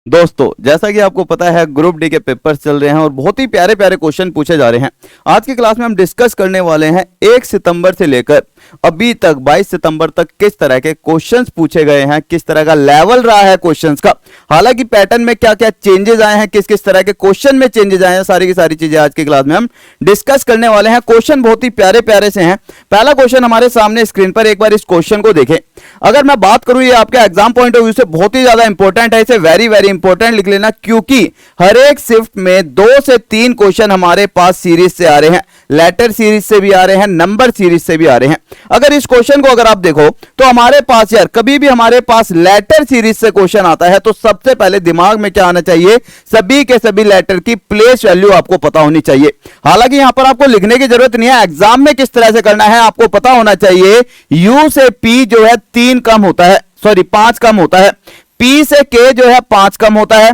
दोस्तों, जैसा कि आपको पता है ग्रुप डी के पेपर्स चल रहे हैं और बहुत ही प्यारे प्यारे क्वेश्चन पूछे जा रहे हैं। आज की क्लास में हम डिस्कस करने वाले हैं 1 सितंबर से लेकर अभी तक 22 सितंबर तक किस तरह के क्वेश्चंस पूछे गए हैं, किस तरह का लेवल रहा है क्वेश्चंस का, हालांकि पैटर्न में क्या क्या चेंजेस आए हैं, किस किस तरह के क्वेश्चन में चेंजेस आए हैं, सारी की सारी चीजें आज की क्लास में हम डिस्कस करने वाले हैं। क्वेश्चन बहुत ही प्यारे प्यारे से हैं। पहला क्वेश्चन हमारे सामने स्क्रीन पर, एक बार इस क्वेश्चन को देखें। अगर मैं बात करूं, ये आपके एग्जाम पॉइंट ऑफ व्यू से बहुत ही ज्यादा इंपॉर्टेंट है, इसे वेरी वेरी इंपॉर्टेंट लिख लेना, क्योंकि हर एक शिफ्ट में 2 से 3 क्वेश्चन हमारे पास सीरीज से आ रहे हैं, लेटर सीरीज से भी आ रहे हैं, नंबर सीरीज से भी आ रहे हैं। अगर इस क्वेश्चन को अगर आप देखो तो हमारे पास यार कभी भी हमारे पास लेटर सीरीज से क्वेश्चन आता है तो सबसे पहले दिमाग में क्या आना चाहिए, सभी के सभी लेटर की प्लेस वैल्यू आपको पता होनी चाहिए। हालांकि यहां पर आपको लिखने की जरूरत नहीं है, एग्जाम में किस तरह से करना है आपको पता होना चाहिए। यू से पी जो है 3 कम होता है, सॉरी 5 कम होता है, पी से के जो है 5 कम होता है,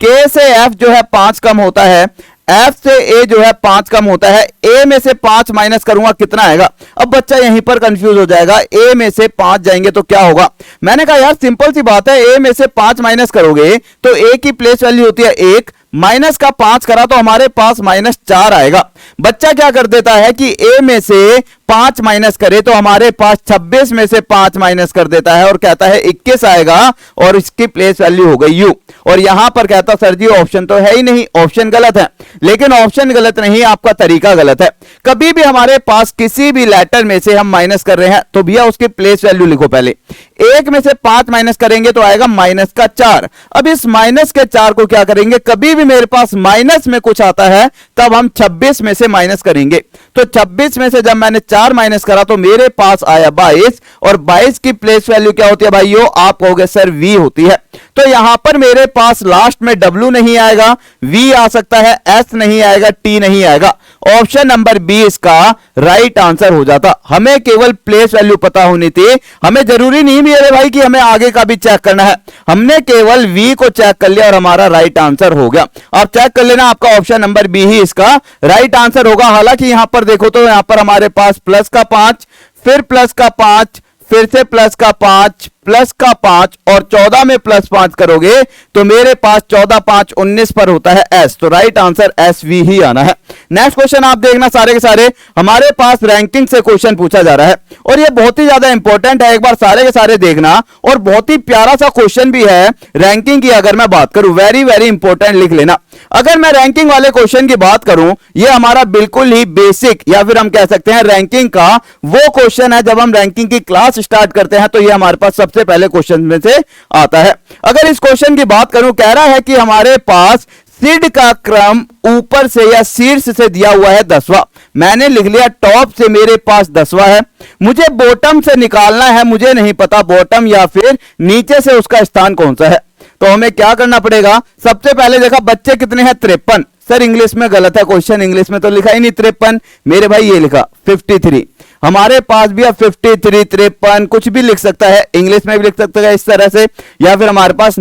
के से एफ जो है 5 कम होता है, एफ से ए जो है 5 कम होता है। ए में से 5 माइनस करूंगा कितना आएगा। अब बच्चा यहीं पर कंफ्यूज हो जाएगा, ए में से 5 जाएंगे तो क्या होगा। मैंने कहा यार सिंपल सी बात है, ए में से 5 माइनस करोगे तो ए की प्लेस वैल्यू होती है 1, माइनस का 5 करा तो हमारे पास -4 आएगा। बच्चा क्या कर देता है कि ए में से 5 माइनस करे तो हमारे पास 26 में से 5 माइनस कर देता है और कहता है 21 आएगा और इसकी प्लेस वैल्यू हो गई यू। और यहां पर कहता सर जी ऑप्शन तो है ही नहीं, ऑप्शन गलत है। लेकिन ऑप्शन गलत नहीं, आपका तरीका गलत है। कभी भी हमारे पास किसी भी लेटर में से हम माइनस कर रहे हैं तो भैया उसकी प्लेस वैल्यू लिखो। पहले 1 में से 5 माइनस करेंगे तो आएगा -4। अब इस -4 को क्या करेंगे, कभी भी मेरे पास माइनस में कुछ आता है तब हम 26 में से माइनस करेंगे। तो 26 में से जब मैंने 4 माइनस करा तो मेरे पास आया 22, और 22 की प्लेस वैल्यू क्या होती है भाइयों, आप कहोगे सर v होती है। तो यहां पर मेरे पास लास्ट में w नहीं आएगा, v आ सकता है, s नहीं आएगा, t नहीं आएगा। ऑप्शन नंबर बी इसका राइट आंसर हो जाता। हमें केवल प्लेस वैल्यू पता होनी थी, हमें जरूरी नहीं मेरे भाई कि हमें आगे का भी चेक करना है। हमने केवल v को चेक कर लिया और हमारा राइट आंसर हो गया। आप चेक कर लेना, आपका ऑप्शन नंबर बी ही इसका राइट आंसर होगा। हालांकि यहां पर देखो तो यहां पर हमारे पास प्लस का 5, फिर प्लस का 5, फिर से प्लस का 5, प्लस का 5 और 14 में प्लस 5 करोगे तो मेरे पास 14 5 19 पर होता है एस। तो राइट आंसर एस वी ही आना है। नेक्स्ट क्वेश्चन आप देखना, सारे के सारे हमारे पास रैंकिंग से क्वेश्चन पूछा जा रहा है और ये बहुत ही ज्यादा इंपॉर्टेंट है, एक बार सारे के सारे देखना। और बहुत ही प्यारा सा क्वेश्चन भी है रैंकिंग की। अगर मैं बात करूं, वेरी वेरी इंपॉर्टेंट लिख लेना। अगर मैं रैंकिंग वाले क्वेश्चन की बात करूं, ये हमारा बिल्कुल ही बेसिक या फिर हम कह सकते हैं रैंकिंग का वो क्वेश्चन है। जब हम रैंकिंग की क्लास स्टार्ट करते हैं तो ये हमारे पास सबसे पहले क्वेश्चन में से आता है। अगर इस क्वेश्चन की बात करूं, कह रहा है कि हमारे पास सीड का क्रम ऊपर से या शीर्ष से दिया हुआ है 10वां। मैंने लिख लिया टॉप से मेरे पास 10वां है, मुझे बॉटम से निकालना है, मुझे नहीं पता बॉटम या फिर नीचे से उसका स्थान कौन सा है। तो हमें क्या करना पड़ेगा, सबसे पहले देखा बच्चे कितने हैं 53। सर इंग्लिश में गलत है क्वेश्चन, इंग्लिश में तो लिखा ही नहीं 53, मेरे भाई ये लिखा 53। हमारे पास भी अब 53 53 कुछ भी लिख सकता है, इंग्लिश में भी लिख सकता है इस तरह से, या फिर हमारे पास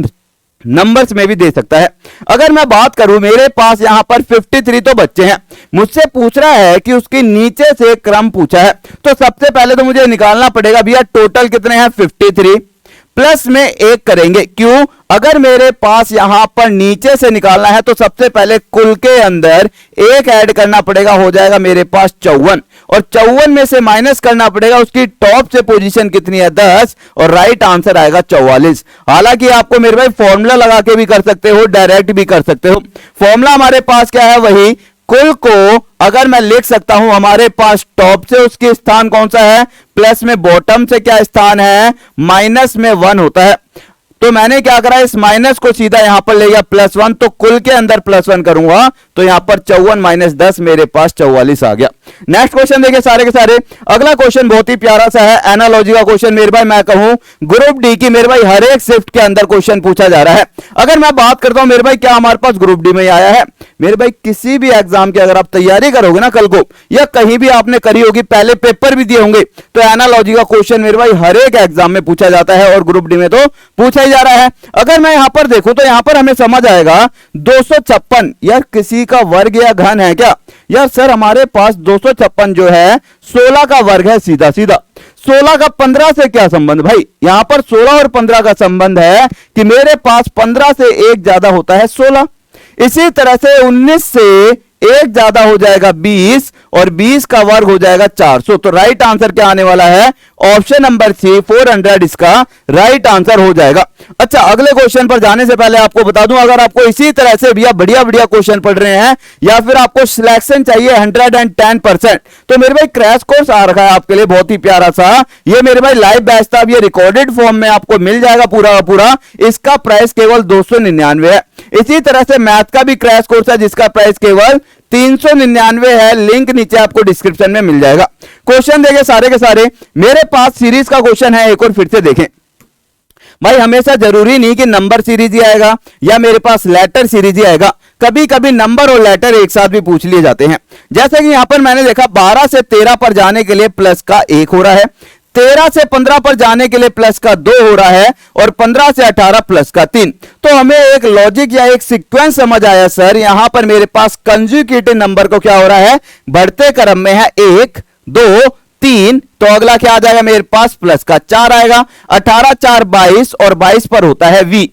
नंबर्स में भी दे सकता है। अगर मैं बात करूं, मेरे पास यहां पर 53 तो बच्चे हैं, मुझसे पूछ रहा है कि उसके नीचे से क्रम पूछा है। तो सबसे पहले तो मुझे निकालना पड़ेगा भैया टोटल कितने हैं 53, प्लस में 1 करेंगे। क्यों, अगर मेरे पास यहां पर नीचे से निकालना है तो सबसे पहले कुल के अंदर 1 ऐड करना पड़ेगा, हो जाएगा मेरे पास 54, और 54 में से माइनस करना पड़ेगा उसकी टॉप से पोजीशन कितनी है 10, और राइट आंसर आएगा 44। हालांकि आपको मेरे भाई फॉर्मूला लगा के भी कर सकते हो, डायरेक्ट भी कर सकते हो। फॉर्मूला हमारे पास क्या है, वही कुल को अगर मैं लिख सकता हूं, हमारे पास टॉप से उसके स्थान कौन सा है, प्लस में बॉटम से क्या स्थान है, माइनस में 1 होता है। तो मैंने क्या करा, इस माइनस को सीधा यहां पर ले गया +1, तो कुल के अंदर +1 करूंगा तो यहां पर 54 - 10 मेरे पास 44 आ गया। नेक्स्ट क्वेश्चन देखिए सारे के सारे। अगला क्वेश्चन बहुत ही प्यारा सा है, एनालॉजी का क्वेश्चन। मेरे भाई मैं कहूं ग्रुप डी की मेरे भाई हर एक शिफ्ट के अंदर क्वेश्चन पूछा जा रहा है। अगर मैं बात करता हूं मेरे भाई, क्या हमारे पास ग्रुप डी में आया है, मेरे भाई किसी भी एग्जाम की अगर आप तैयारी करोगे ना कल को, या कहीं भी आपने करी होगी, पहले पेपर भी दिए होंगे, तो एनालॉजी का क्वेश्चन मेरे भाई हर एक एग्जाम में पूछा जाता है और ग्रुप डी में तो पूछा नहीं जा रहा है। अगर मैं यहां पर देखूं तो यहां पर हमें समझ आएगा 256 यार किसी का वर्ग या घन है क्या? यार सर हमारे पास 256 जो है 16 का वर्ग है, सीधा सीधा 16 का 15 से क्या संबंध भाई? यहां पर 16 और 15 का संबंध है कि मेरे पास 15 से एक ज्यादा होता है 16। इसी तरह से 19 से एक ज्यादा हो जाएगा 20 और 20 का वर्ग हो जाएगा 400। तो राइट आंसर क्या आने वाला है? ऑप्शन नंबर सी 400 इसका राइट आंसर हो जाएगा। अच्छा, अगले क्वेश्चन पर जाने से पहले आपको बता दूं, अगर आपको इसी तरह से भैया बढ़िया बढ़िया क्वेश्चन पढ़ रहे हैं या फिर आपको सिलेक्शन चाहिए 110%, तो मेरे भाई क्रैश कोर्स आ रखा है आपके लिए बहुत ही प्यारा सा। ये मेरे भाई लाइव बैच था, ये रिकॉर्डेड फॉर्म में आपको मिल जाएगा पूरा का पूरा। इसका प्राइस केवल 299 है। इसी तरह से मैथ का भी क्रैश कोर्स है जिसका प्राइस केवल 399 है। लिंक नीचे आपको डिस्क्रिप्शन में मिल जाएगा। क्वेश्चन देखें सारे के सारे, मेरे पास सीरीज का क्वेश्चन है, एक और फिर से देखें भाई। हमेशा जरूरी नहीं कि नंबर सीरीज ही आएगा या मेरे पास लेटर सीरीज ही आएगा, कभी कभी नंबर और लेटर एक साथ भी पूछ लिए जाते हैं। जैसे कि यहां पर मैंने देखा 12 से 13 पर जाने के लिए प्लस का 1 हो रहा है, 13 से 15 पर जाने के लिए प्लस का 2 हो रहा है और 15 से 18 प्लस का 3। तो हमें एक लॉजिक या एक सीक्वेंस समझ आया सर, यहां पर मेरे पास कंजुगेटिव नंबर को क्या हो रहा है, बढ़ते क्रम में है 1 2 3। तो अगला क्या आ जाएगा मेरे पास, प्लस का 4 आएगा। 18 4 22 और 22 पर होता है v।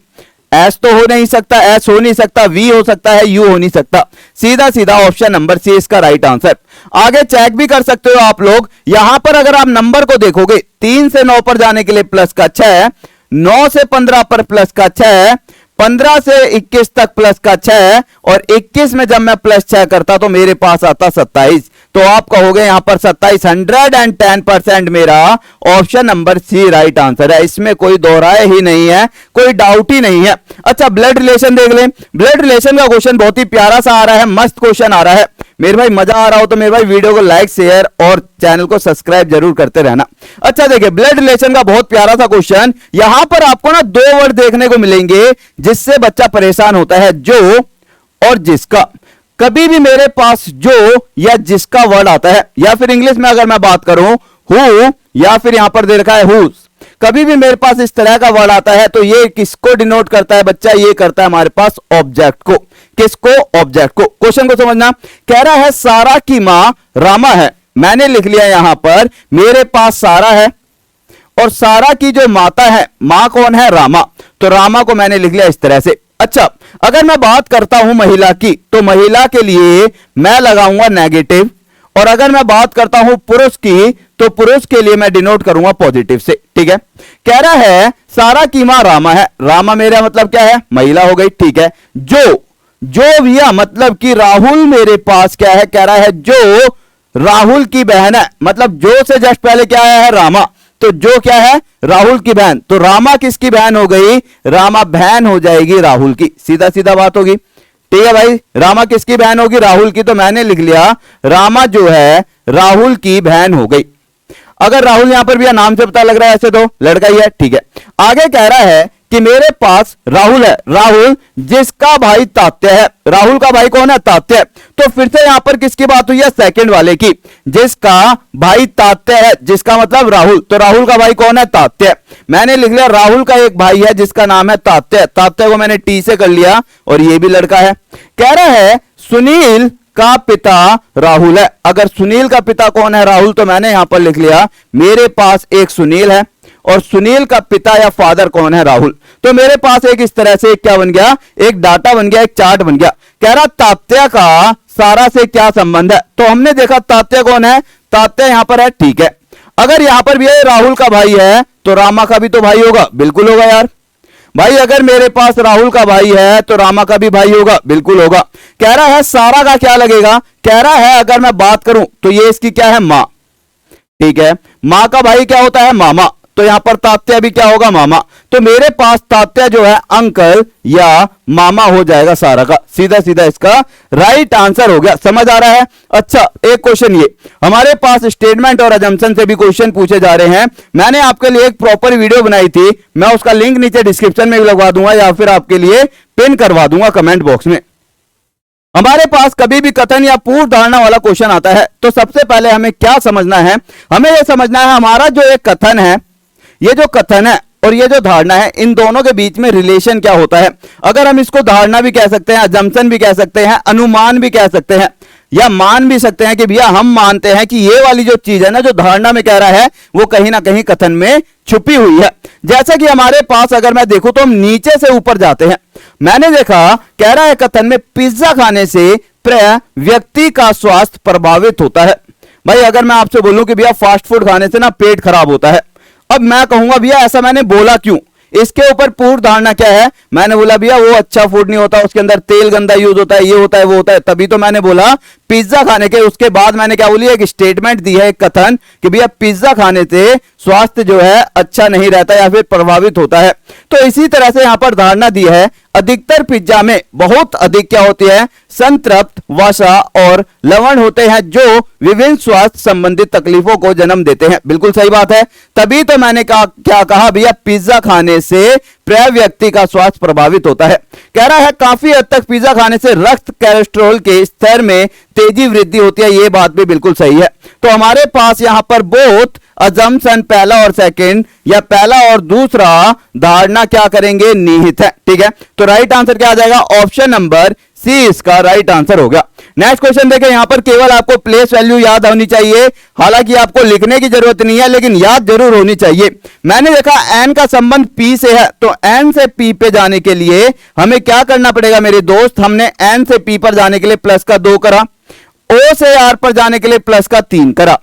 एस तो हो नहीं सकता, एस हो नहीं सकता, वी हो सकता है, यू हो नहीं सकता। सीधा सीधा ऑप्शन नंबर सी इसका राइट आंसर। आगे चेक भी कर सकते हो आप लोग, यहां पर अगर आप नंबर को देखोगे 3 से 9 पर जाने के लिए प्लस का 6, 9 से 15 पर प्लस का 6, 15 से 21 तक प्लस का 6 और 21 में जब मैं प्लस 6 करता तो मेरे पास आता 27। तो आप कहोगे यहां पर 27 110% मेरा option number C right answer है। इसमें कोई दोहराए ही नहीं है, कोई डाउट ही नहीं है। अच्छा, ब्लड रिलेशन देख लें। ब्लड रिलेशन का क्वेश्चन बहुत ही प्यारा सा आ रहा है, मस्त क्वेश्चन आ रहा है। मेरे भाई मजा आ रहा हो तो मेरे भाई वीडियो को लाइक शेयर और चैनल को सब्सक्राइब जरूर करते रहना। अच्छा देखिए, ब्लड रिलेशन का बहुत प्यारा सा क्वेश्चन। यहां पर आपको ना 2 वर्ड देखने को मिलेंगे जिससे बच्चा परेशान होता है, जो और जिसका। कभी भी मेरे पास जो या जिसका वर्ड आता है, या फिर इंग्लिश में अगर मैं बात करूं हु, या फिर यहां पर दे रखा है हुज, कभी भी मेरे पास इस तरह का वर्ड आता है तो ये किसको डिनोट करता है बच्चा, ये करता है हमारे पास ऑब्जेक्ट को। किसको? ऑब्जेक्ट को। क्वेश्चन को समझना, कह रहा है सारा की मां रामा है। मैंने लिख लिया यहां पर मेरे पास सारा है और सारा की जो माता है, मां कौन है? रामा। तो रामा को मैंने लिख लिया इस तरह से। अच्छा, अगर मैं बात करता हूं महिला की तो महिला के लिए मैं लगाऊंगा नेगेटिव, और अगर मैं बात करता हूं पुरुष की तो पुरुष के लिए मैं डिनोट करूंगा पॉजिटिव से। ठीक है, कह रहा है सारा की मां रामा है। रामा मेरा मतलब क्या है? महिला हो गई। ठीक है, जो भैया मतलब कि राहुल मेरे पास क्या है? कह रहा है जो राहुल की बहन है। मतलब जो से जस्ट पहले क्या आया है? रामा। तो जो क्या है? राहुल की बहन। तो रामा किसकी बहन हो गई? रामा बहन हो जाएगी राहुल की। सीधा सीधा बात होगी। ठीक है भाई, रामा किसकी बहन होगी? राहुल की। तो मैंने लिख लिया रामा जो है राहुल की बहन हो गई। अगर राहुल यहां पर भी नाम से पता लग रहा है, ऐसे तो लड़का ही है। ठीक है, आगे कह रहा है कि मेरे पास राहुल है, राहुल जिसका भाई तात्या है। राहुल का भाई कौन है? तात्या। तो फिर से यहां पर किसकी बात हुई है? सेकंड वाले की, जिसका भाई तात्या है, जिसका मतलब राहुल। तो राहुल का भाई कौन है? तात्या। मैंने लिख लिया राहुल का एक भाई है जिसका नाम है तात्या। तात्या को मैंने टी से कर लिया और ये भी लड़का है। कह रहा है सुनील का पिता राहुल है। अगर सुनील का पिता कौन है? राहुल। तो मैंने यहां पर लिख लिया मेरे पास एक सुनील है और सुनील का पिता या फादर कौन है? राहुल। तो मेरे पास एक इस तरह से क्या बन गया? एक डाटा बन गया, एक चार्ट बन गया। कह रहा तात्या का सारा से क्या संबंध है? तो हमने देखा तात्या कौन है? तात्या यहां पर है। ठीक है, अगर यहां पर भी राहुल का भाई है तो रामा का भी तो भाई होगा। बिल्कुल होगा यार भाई। अगर मेरे पास राहुल का भाई है तो रामा का भी भाई होगा। बिल्कुल होगा। कह रहा है सारा का क्या लगेगा? कह रहा है अगर मैं बात करूं तो ये इसकी क्या है? मां। ठीक है, मां का भाई क्या होता है? मामा। तो यहां पर तात्या भी क्या होगा? मामा। तो मेरे पास तात्या जो है अंकल या मामा हो जाएगा सारा का। सीधा सीधा इसका राइट आंसर हो गया। समझ आ रहा है? अच्छा, एक क्वेश्चन ये, हमारे पास स्टेटमेंट और अजम्पशन से भी क्वेश्चन पूछे जा रहे हैं। मैंने आपके लिए एक प्रॉपर वीडियो बनाई थी, मैं उसका लिंक नीचे डिस्क्रिप्शन में भी लगवा दूंगा या फिर आपके लिए पिन करवा दूंगा कमेंट बॉक्स में। हमारे पास कभी भी कथन या पूर्व धारणा वाला क्वेश्चन आता है तो सबसे पहले हमें क्या समझना है? हमें यह समझना है हमारा जो एक कथन है, ये जो कथन है और ये जो धारणा है, इन दोनों के बीच में रिलेशन क्या होता है? अगर हम इसको धारणा भी कह सकते हैं, अजम्पशन भी कह सकते हैं, अनुमान भी कह सकते हैं, या मान भी सकते हैं कि भैया हम मानते हैं कि ये वाली जो चीज है ना, जो धारणा में कह रहा है, वो कहीं ना कहीं कथन में छुपी हुई है। जैसा कि हमारे पास अगर मैं देखूं तो हम नीचे से ऊपर जाते हैं। मैंने देखा, कह रहा है कथन में, पिज्जा खाने से प्राय व्यक्ति का स्वास्थ्य प्रभावित होता है। भाई अगर मैं आपसे बोलूं कि भैया फास्ट फूड खाने से ना पेट खराब होता है, अब मैं कहूंगा भैया ऐसा मैंने बोला क्यों? इसके ऊपर पूर्व धारणा क्या है? मैंने बोला भैया वो अच्छा फूड नहीं होता, उसके अंदर तेल गंदा यूज होता है, ये होता है, वो होता है, तभी तो मैंने बोला पिज्जा खाने के। उसके बाद मैंने क्या बोली, एक स्टेटमेंट दी है, एक कथन कि भैया पिज्जा खाने से स्वास्थ्य जो है अच्छा नहीं रहता या फिर प्रभावित होता है। तो इसी तरह से यहां पर धारणा दी है, अधिकतर पिज्जा में बहुत अधिक क्या होती है? संतृप्त वसा और लवण होते हैं, जो विभिन्न स्वास्थ्य संबंधित तकलीफों को जन्म देते हैं। बिल्कुल सही बात है, तभी तो मैंने क्या कहा भैया, पिज्जा खाने से प्राय व्यक्ति का स्वास्थ्य प्रभावित होता है। कह रहा है काफी हद तक पिज्जा खाने से रक्त कोलेस्ट्रॉल के स्तर में तेजी वृद्धि होती है, ये बात भी बिल्कुल सही है। तो हमारे पास यहां पर बोथ अजम्पशन, पहला और सेकंड, या पहला और दूसरा धारणा क्या करेंगे? निहित है। ठीक है, तो राइट आंसर क्या आ जाएगा? ऑप्शन नंबर सी इसका राइट आंसर हो गया। नेक्स्ट क्वेश्चन देखें, यहां पर केवल आपको प्लेस वैल्यू याद होनी चाहिए, हालांकि आपको लिखने की जरूरत नहीं है, लेकिन याद जरूर होनी चाहिए। मैंने देखा एन का संबंध पी से है, तो एन से पी पे जाने के लिए हमें क्या करना पड़ेगा मेरे दोस्त? हमने एन से पी पर जाने के लिए प्लस का 2 करा, ओ से आर पर जाने के लिए प्लस का 3 करा,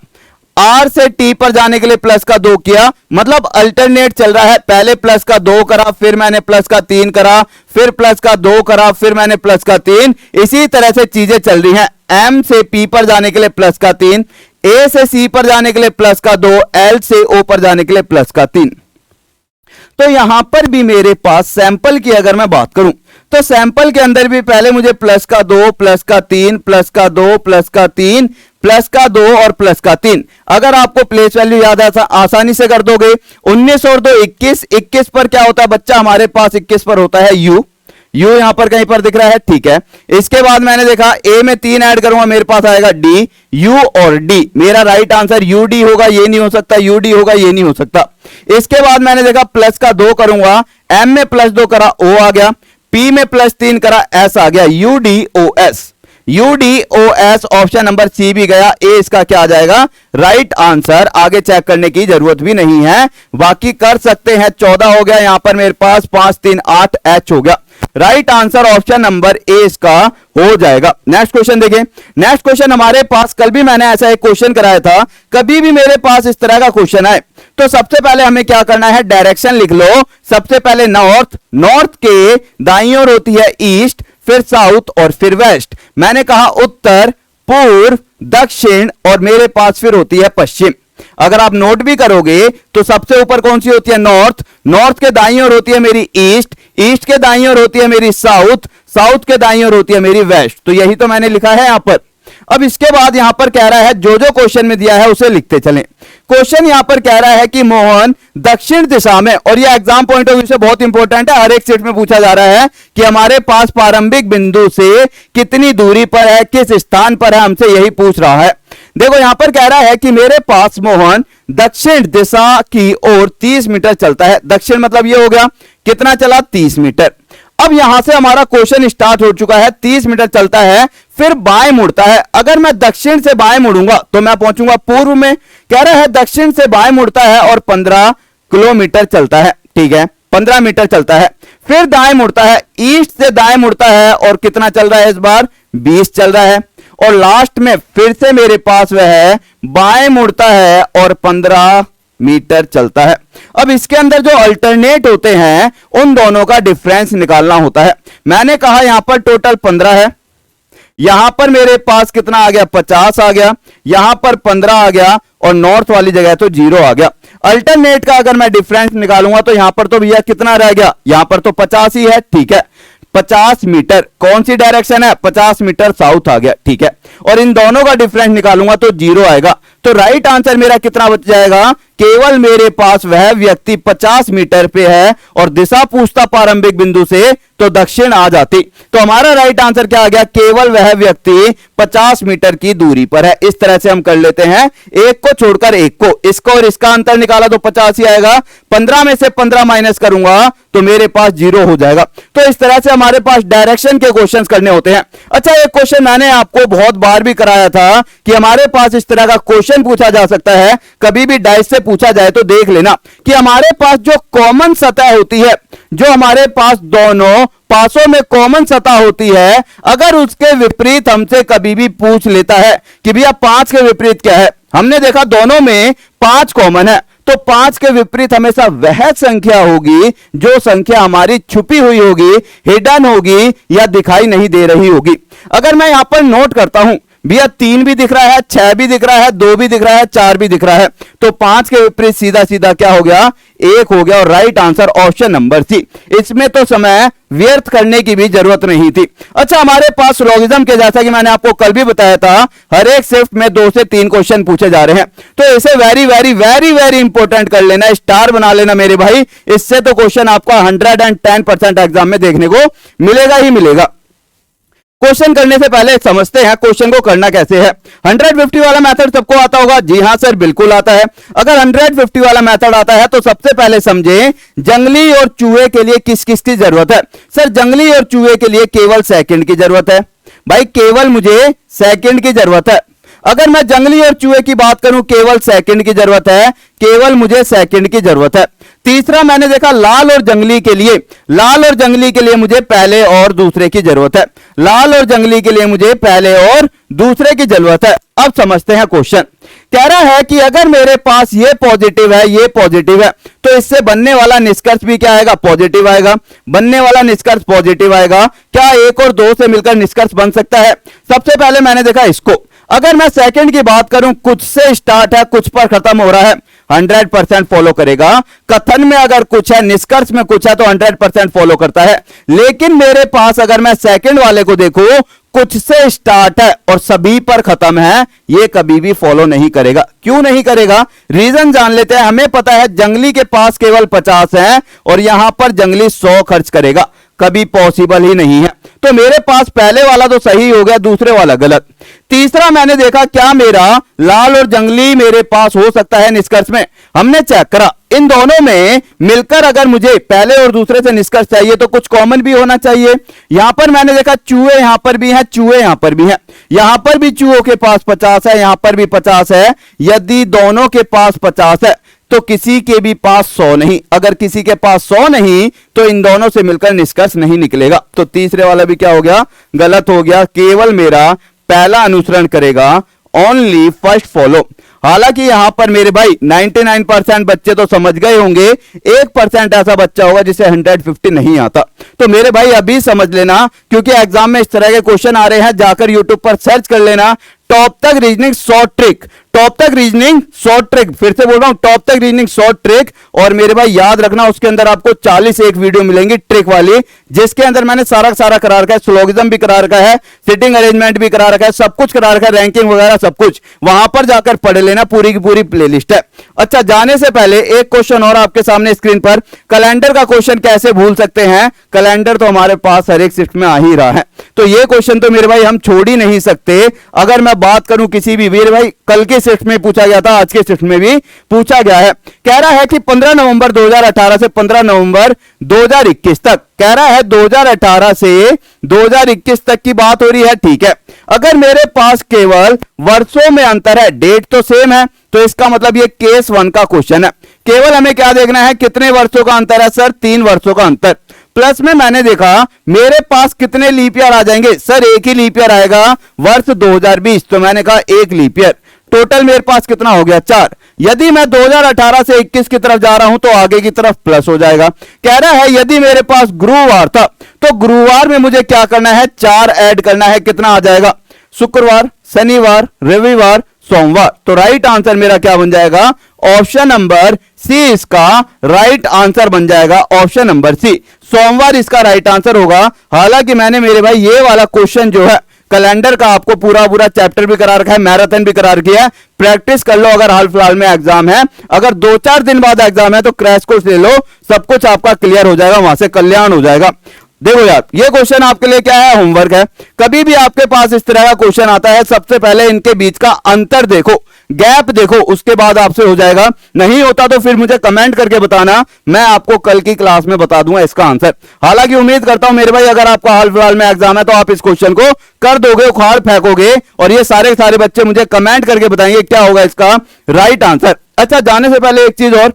आर से टी पर जाने के लिए प्लस का 2 किया, मतलब अल्टरनेट चल रहा है। पहले प्लस का 2 करा, फिर मैंने प्लस का 3 करा, फिर प्लस का 2 करा, फिर मैंने प्लस का 3, इसी तरह से चीजें चल रही हैं। एम से पी पर जाने के लिए प्लस का 3, ए से सी पर जाने के लिए प्लस का 2, एल से ओ पर जाने के लिए प्लस का 3। तो यहां पर भी मेरे पास सैंपल की अगर मैं बात करूं, तो सैंपल के अंदर भी पहले मुझे प्लस का 2, प्लस का 3, प्लस का 2, प्लस का 3, प्लस का 2 और प्लस का 3। अगर आपको प्लेस वैल्यू याद है आसानी से कर दोगे। 19 और 2 21, 21 पर क्या होता है बच्चा? हमारे पास 21 पर होता है यू, यू यहां पर कहीं पर दिख रहा है। ठीक है, इसके बाद मैंने देखा ए में 3 ऐड करूंगा, मेरे पास आएगा डी, यू और डी। मेरा राइट आंसर यू डी होगा, ये नहीं हो सकता, यू डी होगा, ये नहीं हो सकता। इसके बाद मैंने देखा प्लस का 2 करूंगा, एम में प्लस 2 करा, ओ आ गया, पी में प्लस 3 करा, एस आ गया, U D O S, U D O S. Option number C भी गया, ए इसका क्या आ जाएगा? Right answer. आगे चेक करने की जरूरत भी नहीं है, बाकी कर सकते हैं। 14 हो गया यहां पर मेरे पास, 5 3 8, एच हो गया। Right answer option number A इसका हो जाएगा। नेक्स्ट क्वेश्चन देखें। नेक्स्ट क्वेश्चन हमारे पास, कल भी मैंने ऐसा एक क्वेश्चन कराया था, कभी भी मेरे पास इस तरह का क्वेश्चन आए तो सबसे पहले हमें क्या करना है? डायरेक्शन लिख लो। सबसे पहले नॉर्थ, नॉर्थ के दाईं ओर होती है ईस्ट, फिर साउथ और फिर वेस्ट। मैंने कहा उत्तर, पूर्व, दक्षिण और मेरे पास फिर होती है पश्चिम। अगर आप नोट भी करोगे तो सबसे ऊपर कौन सी होती है? नॉर्थ, नॉर्थ के दाईं ओर होती है मेरी ईस्ट, ईस्ट के दाईं ओर होती है मेरी साउथ, साउथ के दाईं ओर होती है मेरी वेस्ट। तो यही तो मैंने लिखा है यहां पर। अब इसके बाद यहां पर कह रहा है जो जो क्वेश्चन में दिया है उसे लिखते चलें। क्वेश्चन यहां पर कह रहा है कि मोहन दक्षिण दिशा में, और यह एग्जाम पॉइंट ऑफ व्यू से बहुत इंपॉर्टेंट है, हर एक सेट में पूछा जा रहा है कि हमारे पास प्रारंभिक बिंदु से कितनी दूरी पर है, किस स्थान पर है, हमसे यही पूछ रहा है। देखो यहां पर कह रहा है कि मेरे पास मोहन दक्षिण दिशा की ओर 30 मीटर चलता है। दक्षिण मतलब ये हो गया, कितना चला? 30 मीटर। अब यहां से हमारा क्वेश्चन स्टार्ट हो चुका है, 30 मीटर चलता है, फिर बाएं मुड़ता है। अगर मैं दक्षिण से बाएं मुड़ूंगा तो मैं पहुंचूंगा पूर्व में। कह रहा है दक्षिण से बाएं मुड़ता है और 15 किलोमीटर चलता है। ठीक है, 15 मीटर चलता है। फिर दाएं मुड़ता है, ईस्ट से दाएं मुड़ता है और कितना चल रहा है इस बार? 20 चल रहा है। और लास्ट में फिर से मेरे पास वह है बाएं मुड़ता है और 15 मीटर चलता है। अब इसके अंदर जो अल्टरनेट होते हैं उन दोनों का डिफरेंस निकालना होता है। मैंने कहा यहां पर टोटल 15 है, यहां पर मेरे पास कितना आ गया? 50 आ गया, यहां पर 15 आ गया और नॉर्थ वाली जगह तो 0 आ गया। अल्टरनेट का अगर मैं डिफरेंस निकालूंगा तो यहां पर तो भैया कितना रह गया? यहां पर तो 50 ही है। ठीक है, 50 मीटर कौन सी डायरेक्शन है? 50 मीटर साउथ आ गया। ठीक है, और इन दोनों का डिफरेंस निकालूंगा तो 0 आएगा। तो राइट आंसर मेरा कितना बच जाएगा, केवल मेरे पास वह व्यक्ति 50 मीटर पे है और दिशा पूछता प्रारंभिक बिंदु से तो दक्षिण आ जाती। तो हमारा राइट आंसर क्या आ गया, केवल वह व्यक्ति 50 मीटर की दूरी पर है। इस तरह से हम कर लेते हैं, एक को छोड़कर एक को, इसको और इसका अंतर निकाला तो 50 ही आएगा, 15 में से 15 माइनस करूंगा तो मेरे पास 0 हो जाएगा। तो इस तरह से हमारे पास डायरेक्शन के क्वेश्चंस करने होते हैं। अच्छा, एक क्वेश्चन मैंने आपको बहुत बार भी कराया था कि हमारे पास इस तरह का क्वेश्चन पूछा जा सकता है, कभी भी डाइस से पूछा जाए तो देख लेना कि हमारे पास जो कॉमन सतह होती है, जो हमारे पास दोनों पासों में कॉमन सतह होती है, अगर उसके विपरीत हमसे कभी भी पूछ लेता है कि भैया 5 के विपरीत क्या है, हमने देखा दोनों में 5 कॉमन है, तो 5 के विपरीत हमेशा वह संख्या होगी जो संख्या हमारी छुपी हुई होगी, हिडन होगी या दिखाई नहीं दे रही होगी। अगर मैं यहां पर नोट करता हूं भैया 3 भी दिख रहा है, 6 भी दिख रहा है, 2 भी दिख रहा है, 4 भी दिख रहा है, तो 5 के विपरीत सीधा सीधा क्या हो गया, 1 हो गया और right answer option number C. इसमें तो समय व्यर्थ करने की भी जरूरत नहीं थी। अच्छा, हमारे पास लॉगिज्म के, जैसा कि मैंने आपको कल भी बताया था, हर एक शिफ्ट में 2 से 3 क्वेश्चन पूछे जा रहे हैं, तो इसे very very very very important कर लेना, स्टार बना लेना मेरे भाई। इससे तो क्वेश्चन आपका 110% एग्जाम में देखने को मिलेगा ही मिलेगा। क्वेश्चन करने से पहले समझते हैं क्वेश्चन को करना कैसे है। 150 वाला मेथड सबको आता होगा? जी हां सर, बिल्कुल आता है। अगर 150 वाला मेथड आता है तो सबसे पहले समझें जंगली और चूहे के लिए किस किस की जरूरत है। सर, जंगली और चूहे के लिए केवल सेकंड की जरूरत है भाई, केवल मुझे सेकंड की जरूरत है। अगर मैं जंगली और चूहे की बात करूं, केवल सेकंड की जरूरत है, केवल मुझे सेकंड की जरूरत है। तीसरा मैंने देखा लाल और जंगली के लिए, लाल और जंगली के लिए मुझे पहले और दूसरे की जरूरत है, लाल और जंगली के लिए मुझे पहले और दूसरे की जरूरत है। अब समझते हैं क्वेश्चन। कह रहा है कि अगर मेरे पास ये पॉजिटिव है, ये पॉजिटिव है, तो इससे बनने वाला निष्कर्ष भी क्या आएगा, पॉजिटिव आएगा। बनने वाला निष्कर्ष पॉजिटिव आएगा। क्या 1 और 2 से मिलकर निष्कर्ष बन सकता है? सबसे पहले मैंने देखा इसको। अगर मैं सेकंड की बात करूं, कुछ से स्टार्ट है, कुछ पर खत्म हो रहा है, 100% फॉलो करेगा। कथन में अगर कुछ है, निष्कर्ष में कुछ है तो 100% फॉलो करता है। लेकिन मेरे पास अगर मैं सेकंड वाले को देखूं, कुछ से स्टार्ट है और सभी पर खत्म है, ये कभी भी फॉलो नहीं करेगा। क्यों नहीं करेगा? रीजन जान लेते हैं। हमें पता है जंगली के पास केवल 50 है और यहां पर जंगली 100 खर्च करेगा, कभी पॉसिबल ही नहीं है। तो मेरे पास पहले वाला तो सही हो गया, दूसरे वाला गलत। तीसरा मैंने देखा क्या मेरा लाल और जंगली मेरे पास हो सकता है निष्कर्ष में? हमने चेक करा, इन दोनों में मिलकर अगर मुझे पहले और दूसरे से निष्कर्ष चाहिए तो कुछ कॉमन भी होना चाहिए। यहां पर मैंने देखा चूहे यहां पर भी हैं, चूहे यहां पर भी हैं, यहां पर भी चूहों के पास 50 है, यहां पर भी 50 है। यदि दोनों के पास 50 है तो किसी के भी पास 100 नहीं। अगर किसी के पास 100 नहीं तो इन दोनों से मिलकर निष्कर्ष नहीं निकलेगा। तो तीसरे वाला भी क्या हो गया, गलत हो गया। केवल मेरा पहला अनुसरण करेगा, ओनली फर्स्ट फॉलो। हालांकि यहां पर मेरे भाई 99% बच्चे तो समझ गए होंगे, 1% ऐसा बच्चा होगा जिसे 150 नहीं आता। तो मेरे भाई अभी समझ लेना, क्योंकि एग्जाम में इस तरह के क्वेश्चन आ रहे हैं, जाकर यूट्यूब पर सर्च कर लेना, टॉप तक रीजनिंग शॉर्ट ट्रिक, टॉप तक रीजनिंग शॉर्ट ट्रिक। फिर से बोल रहा हूं, टॉप तक रीजनिंग शॉर्ट ट्रिक। और मेरे भाई याद रखना, उसके अंदर आपको 40 एक वीडियो मिलेंगी ट्रिक वाली, जिसके अंदर मैंने सारा करा रखा है, स्लोगिज्म भी करा रखा है, सिटिंग अरेंजमेंट भी करा रखा है, सब कुछ करा रखा है, रैंकिंग वगैरह सब कुछ वहां पर जाकर पढ़ लेना, पूरी की पूरी प्लेलिस्ट है। अच्छा, जाने से पहले एक क्वेश्चन और आपके सामने स्क्रीन पर, कैलेंडर का क्वेश्चन कैसे भूल सकते हैं? कैलेंडर तो हमारे पास हर एक शिफ्ट में आ ही रहा है, तो ये क्वेश्चन तो मेरे भाई हम छोड़ ही नहीं सकते। अगर मैं बात करूं किसी भी, मेरे भाई कल के शिफ्ट में पूछा गया था, आज के शिफ्ट में भी पूछा गया है। कह रहा है कि 15 नवंबर 2018 से 15 नवंबर 2021 तक, कह रहा है 2018 से 2021 तक की बात हो रही है, ठीक है। अगर मेरे पास केवल वर्षों में अंतर है, डेट तो सेम है, तो इसका मतलब ये केस 1 का क्वेश्चन है। केवल हमें क्या देखना है, कितने वर्षों का अंतर है? सर 3 वर्षों का अंतर। प्लस में मैंने देखा मेरे पास कितने लीप ईयर आ जाएंगे? सर एक ही लीप ईयर आएगा, वर्ष 2020, तो मैंने कहा 1 लीप ईयर। टोटल मेरे पास कितना हो गया? 4। यदि मैं 2018 से 21 की तरफ जा रहा हूं तो आगे की तरफ प्लस हो जाएगा। कह रहा है यदि मेरे पास गुरुवार था तो गुरुवार में मुझे क्या करना है? 4 ऐड करना है। कितना आ जाएगा? शुक्रवार, शनिवार, रविवार, सोमवार। तो राइट आंसर मेरा क्या बन जाएगा? ऑप्शन नंबर सी इसका राइट आंसर बन जाएगा। ऑप्शन नंबर सी, सोमवार इसका राइट आंसर होगा। हालांकि मैंने मेरे भाई ये वाला क्वेश्चन जो है कैलेंडर का आपको पूरा चैप्टर भी करा रखा है, मैराथन भी करा रखी है, प्रैक्टिस कर लो। अगर हाल फिलहाल में एग्जाम है, अगर 2-4 दिन बाद एग्जाम है तो क्रैश कोर्स ले लो, सब कुछ आपका क्लियर हो जाएगा, वहां से कल्याण हो जाएगा। देखो यार, ये क्वेश्चन आपके लिए क्या है, होमवर्क है। कभी भी आपके पास इस तरह का क्वेश्चन आता है, सबसे पहले इनके बीच का अंतर देखो, गैप देखो, उसके बाद आपसे हो जाएगा। नहीं होता तो फिर मुझे कमेंट करके बताना, मैं आपको कल की क्लास में बता दूंगा इसका आंसर। हालांकि उम्मीद करता हूं मेरे भाई, अगर आपका हाल फिलहाल में एग्जाम है तो आप इस क्वेश्चन को कर दोगे, उखाड़ फेंकोगे, और ये सारे सारे बच्चे मुझे कमेंट करके बताएंगे क्या होगा इसका राइट आंसर। अच्छा, जाने से पहले एक चीज और,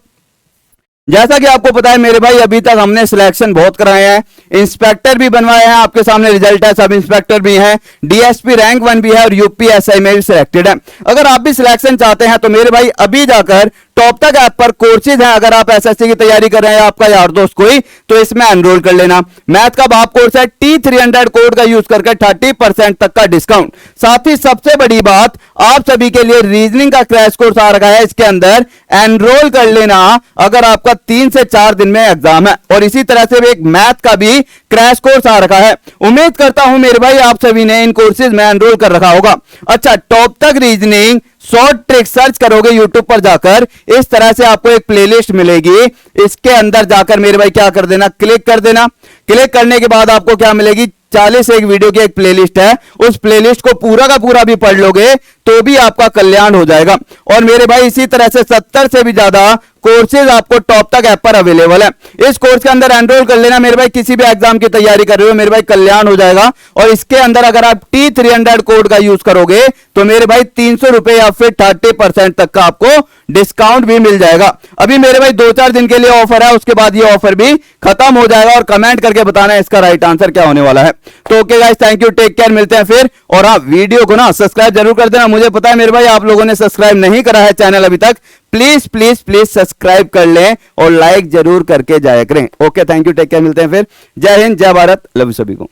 जैसा कि आपको पता है मेरे भाई, अभी तक हमने सिलेक्शन बहुत कराए हैं, इंस्पेक्टर भी बनवाए हैं, आपके सामने रिजल्ट है, सब इंस्पेक्टर भी हैं, डीएसपी रैंक 1 भी है और यूपीएसआई में भी सिलेक्टेड है। अगर आप भी सिलेक्शन चाहते हैं तो मेरे भाई अभी जाकर टॉप तक ऐप पर कोर्सेज हैं, अगर आप एसएससी की तैयारी कर रहे हैं, आपका यार दोस्त कोई, तो इसमें एनरोल कर लेना। मैथ का बाप कोर्स है, T300 कोड का यूज करके 30% तक का डिस्काउंट। साथ ही सबसे बड़ी बात, आप सभी के लिए रीजनिंग का क्रैश कोर्स आ रखा है, इसके अंदर एनरोल कर लेना अगर आपका 3 से 4 दिन में एग्जाम है। और इसी तरह से एक मैथ का भी क्रैश कोर्स आ रखा है। उम्मीद करता हूं मेरे भाई आप सभी ने इन कोर्सेज में एनरोल कर रखा होगा। अच्छा, टॉप तक रीजनिंग शॉर्ट ट्रिक सर्च करोगे यूट्यूब पर जाकर, इस तरह से आपको एक प्लेलिस्ट मिलेगी, इसके अंदर जाकर मेरे भाई क्या कर देना, क्लिक कर देना। क्लिक करने के बाद आपको क्या मिलेगी, 40 एक वीडियो की एक प्लेलिस्ट है, उस प्लेलिस्ट को पूरा का पूरा भी पढ़ लोगे तो भी आपका कल्याण हो जाएगा। और मेरे भाई इसी तरह से 70 से भी ज्यादा कोर्सेज आपको टॉप तक ऐप पर अवेलेबल है। इस कोर्स के अंदर एनरोल कर लेना मेरे भाई, किसी भी एग्जाम की तैयारी कर रहे हो मेरे भाई, कल्याण हो जाएगा। और इसके अंदर अगर आप T300 कोड का यूज करोगे तो मेरे भाई 300 रुपए या फिर 30% तक का आपको डिस्काउंट भी मिल जाएगा। अभी मेरे भाई 2-4 दिन के लिए ऑफर है, उसके बाद ये ऑफर भी खत्म हो जाएगा। और कमेंट करके बताना इसका राइट आंसर क्या होने वाला है। तो okay guys, thank you, take care, मिलते हैं फिर। और हाँ, वीडियो को ना सब्सक्राइब जरूर कर देना। मुझे पता है मेरे भाई आप लोगों ने सब्सक्राइब नहीं करा है चैनल अभी तक, प्लीज प्लीज प्लीज सब्सक्राइब कर लें और लाइक जरूर करके जाया करें। Okay, thank you, take care, मिलते हैं फिर। जय हिंद, जय भारत, लव सभी को।